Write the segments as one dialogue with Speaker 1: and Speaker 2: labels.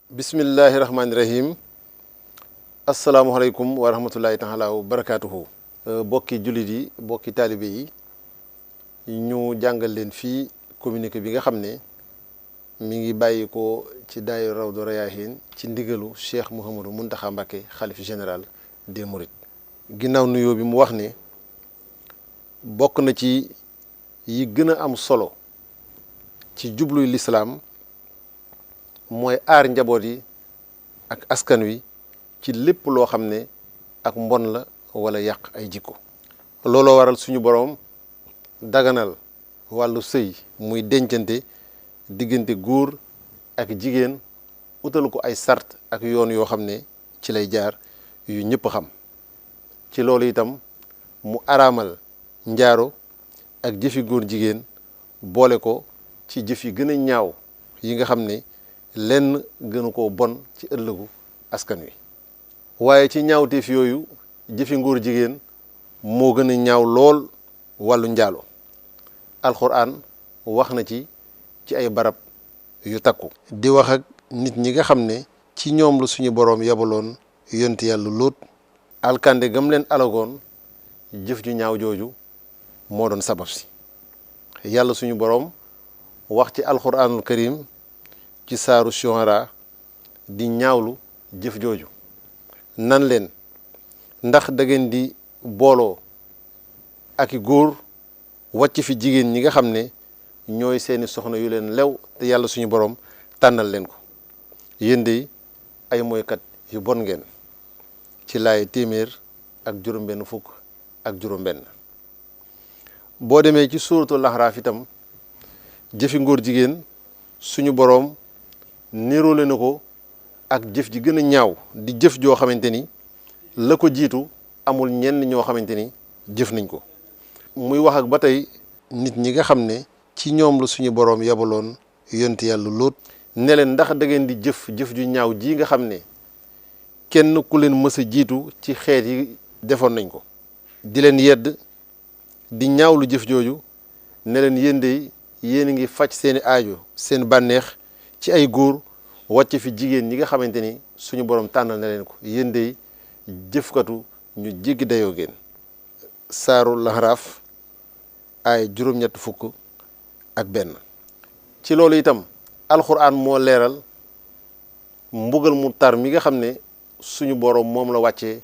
Speaker 1: bismillahi rahmaani rahim asalaamualeykum wa rahmatullahi taala wa barakaatuhu. bokki jullit yi bokki taalibe yi ñu jàngal leen fii communiqué bi nga xam ne mi ngi bàyyi ko ci daayira Rawdu Rayaahiin ci ndigalu Cheikh Mouhamadou Mountakha Mbacké xalif général des Mourides. ginnaaw nuyoo bi mu wax ne bokk na ci yi gën a am solo ci jubluy lislaam mooy aar njaboot yi ak askan wi ci lépp loo xam ne ak mbon la wala yàq ay jikko. looloo waral suñu boroom daganal wàllu sëy muy dencante diggante góor ak jigéen utal ko ay sart ak yoon yoo xam ne ci lay jaar yu ñëpp xam. ci loolu itam mu araamal njaaro ak jëfi góor jigéen boole ko ci jëf yi gën a ñaaw yi nga xam ne lenn gënu koo bon ci ëllëgu askan wi. waaye ci ñaawteef yooyu jëfi ngóor jigéen moo gën a ñaaw lool wàllu njaalo. alxuraan wax na ci ay barab yu takku. di wax ak nit ñi nga xam ne ci ñoom la suñu boroom yabaloon yonent yàlla Lóot. alkande gam leen alagoon jëf ju ñaaw jooju moo doon sabab si. yàlla suñu boroom wax ci alxuraanul karim ci saaru Shu'ara di ñaawlu jëf jooju nan leen ndax da ngeen di booloo ak i góor wàcc fi jigéen ñi nga xam ne ñooy seeni soxna yu leen lew te yàlla suñu boroom tànnal leen ko yéen de ay mooykat yu bon ngeen. ci laay téeméer ak juróom-benn fukk ak juróom-benn. boo demee ci suuratul Ahraaf itam jëfi ngóor jigéen suñu boroom niroole na ko ak jëf ji gën a ñaaw di jëf joo xamante ni la ko jiitu amul ñenn ñoo xamante ni jëf nañ ko. muy wax ak ba tey nit ñi nga xam ne ci ñoom la suñu boroom yabaloon yonent yàlla Lóot ne leen ndax da ngeen di jëf ju ñaaw ji nga xam ne kenn ku leen mës a jiitu ci xeet yi defoon nañ ko. di leen yedd di ñaawlu jëf jooju ne leen yéen de yéen a ngi faj seeni aajo seen bànneex ci ay góor wàcc fi jigéen ñi nga xamante ni suñu borom tànnal na leen ko yéen de jëfkatu ñu jéggi dayoo ngeen. saaru Lahraaf ay juróom-ñett fukk ak benn. ci loolu itam alxuraan moo leeral mbugal mu tar mi nga xam ne suñu boroom moom la wàccee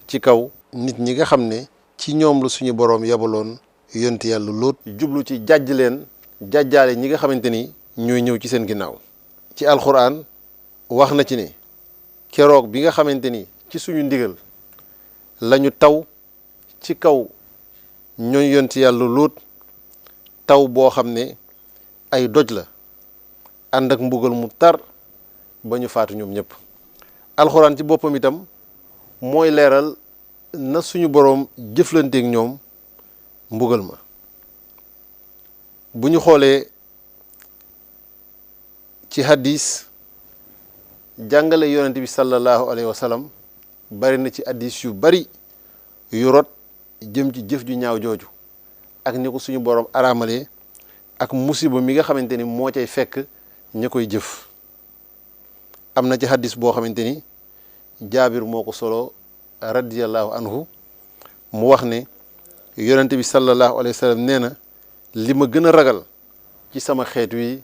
Speaker 1: ci kaw nit ñi nga xam ne ci ñoom la suñu boroom yabaloon yonent yàlla Lóot jublu ci jàjj leen jàjjaale ñi nga xamante ni ñooy ñëw ci seen ginnaaw. ci alxuraan wax na ci ne keroog bi nga xamante ni ci suñu ndigal lañu taw ci kaw ñooñ yonent yàlla Lóot taw boo xam ne ay doj la ànd ak mbugal mu tar ba ñu faatu ñoom ñëpp. alxuraan ci boppam itam mooy leeral na suñu boroom jëflanteek ñoom mbugal ma. bu ñu xoolee ci hadis jàngale yonent bi sallallahu alayhi wa sallam bari na ci hadis yu bari yu rot jëm ci jëf ju ñaaw jooju ak ni ko suñu boroom araamalee ak musiba mi nga xamante ni moo cay fekk ña koy jëf. am na ci hadis boo xamante ni jaabir moo ko solo radiyallahu anhu mu wax ne yonent bi sallallahu alayhi wa sallam nee na li ma gën a ragal ci sama xeet wi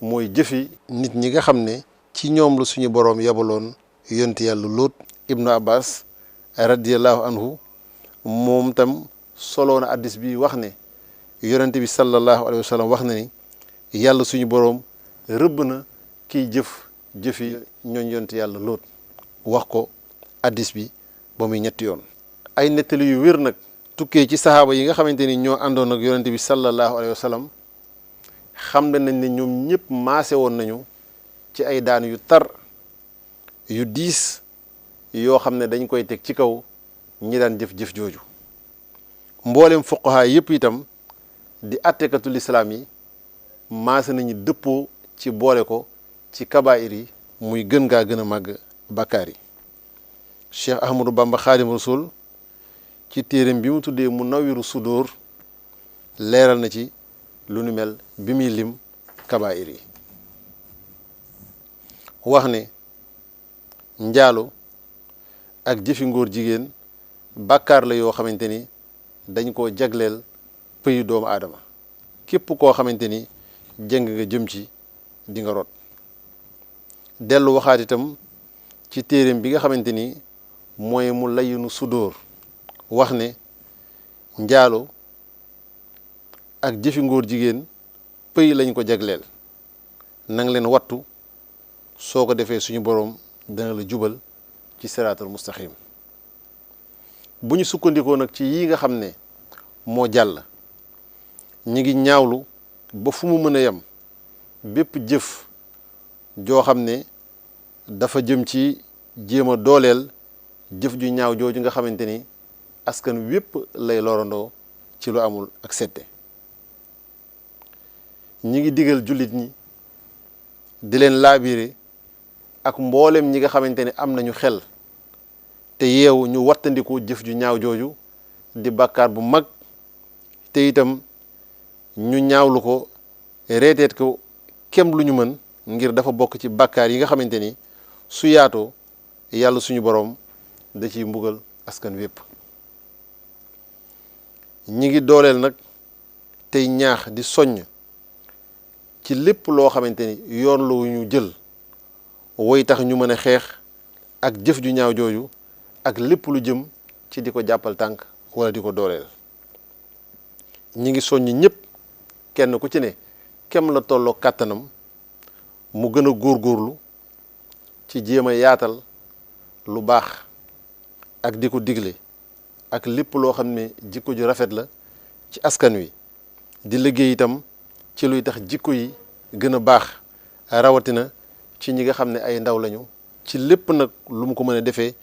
Speaker 1: mooy jëfi nit ñi nga xam ne ci ñoom la suñu boroom yabaloon yonent yàlla Lóot. ibnu abbas radiyallahu anhu moom tam solo na hadis bi wax ne yonent bi sallallahu alayhi wa sallam wax na ni yàlla suñu boroom rëbb na kiy jëfi ñooñ yonent yàlla Lóot wax ko hadis bi ba muy ñetti yoon. ay nettali yu wér nag tukkee ci saxaaba yi nga xamante ni ñoo àndoon ak yonent bi sallallahu alayhi wa sallam xam nañ ne ñoom ñëpp maase woon nañu ci ay daan yu tar yu diis yoo xam ne dañ koy teg ci kaw ñi daan jëf jooju. mboolem fuqahaa yëpp itam di attekatu lislaam yi maase nañu dëppoo ci boole ko ci kabaayir yi muy gën gaa gën a màgg bakkaar yi. Cheikh Ahmadou Bamba Xaadimu Rasuul ci téereem bi mu tuddee Munawwiru Sudóor leeral na ci lu nu mel bi muy lim kabaayir yi wax ne njaalo ak jëfi ngóor jigéen bàkkaar la yoo xamante ni dañ koo jagleel pëyu doomu aadama képp koo xamante ni jëng nga jëm ci di nga rot. dellu waxaat itam ci téeréem bi nga xamante ni mooy mu layinu sudóor wax ne njaalo ak jëfi ngóor jigéen pëy lañ ko jagleel nang leen wattu soo ko defee suñu boroom dana la jubal ci siraatal mustaqim. bu ñu sukkandikoo nag ci yi nga xam ne moo jàll ñi ngi ñaawlu ba fu mu mën a yem bépp jëf joo xam ne dafa jëm ci jéem a dooleel jëf ju ñaaw jooju nga xamante ni askan wépp lay lorandoo ci lu amul ak sette. ñi ngi digal jullit ñi di leen laabiire ak mboolem ñi nga xamante ni am nañu xel te yeewu ñu wattandiku jëf ju ñaaw jooju di bàkkaar bu mag te itam ñu ñaawlu ko reeteet ko kem lu ñu mën ngir dafa bokk ci bàkkaar yi nga xamante ni su yaatoo yàlla suñu boroom da ciy mbugal askan wépp. ñi ngi dooleel nag tey ñaax di soññ ci lépp loo xamante ni yoon lu ñu jël woy tax ñu mën a xeex ak jëf ju ñaaw jooju ak lépp lu jëm ci di ko jàppal tànk wala di ko dooleel. ñi ngi soññ ñëpp kenn ku ci ne kem la tolloo kàttanam mu gën a góorgóorlu ci jéem a yaatal lu baax ak di ko digle ak lépp loo xam ne jikko ju rafet la ci askan wi di liggéey itam ci luy tax jikko yi gën a baax rawatina ci ñi nga xam ne ay ndaw lañu ci lépp nag lu mu ko mën a defee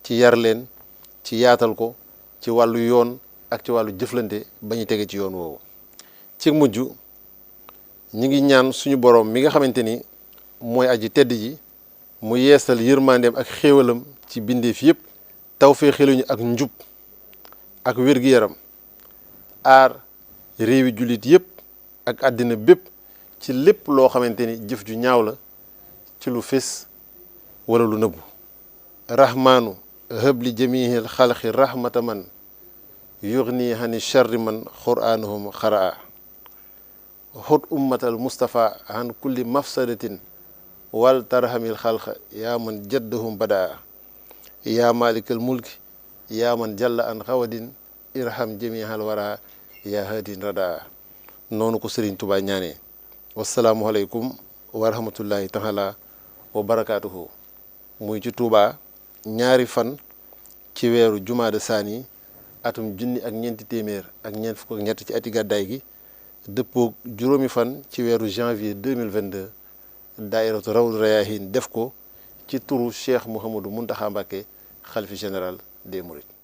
Speaker 1: ci yar leen ci yaatal ko ci wàllu yoon ak ci wàllu jëflante ba ñu tege ci yoon woowu. ci mujj ñi ngi ñaan suñu boroom mi nga xamante ni mooy aji tedd ji mu yeesal yërmandeem ak xéewalam ci bindeef yépp tawfee xeluñu ak njub ak wér-gi-yaram aar réewi jullit yépp ak àddina bépp ci lépp loo xamante ni jëf ju ñaaw la ci lu fés wala lu nëbbu. rahmaanu hëbli jamihil xalqi rahmata man yugni hani charri man qur'anuhum xaraa xut ummatal mustafa an kulli mafsadatin wal tarhamil xalqa yaa man jaddahum badaa yaa malikal mulki yaa man jalla an xawadin irham jamihal wara yaa hadin radaa. noonu ko Sëriñ Tuubaa ñaanee. wasalaamualeykum wa rahmatullahi taala wa barakaatuhu. muy ci Tuubaa ñaari fan ci weeru jumaada saani atum junni ak ñeenti téeméer ak ñeent fukk ak ñett ci ati gàddaay gi dëppoog juróomi fan ci weeru janvier 2022 daairatu Rawdu Rayaahiin def ko ci turu Cheikh Mouhamadou Mountakha Mbacké xalifa général des Mourides.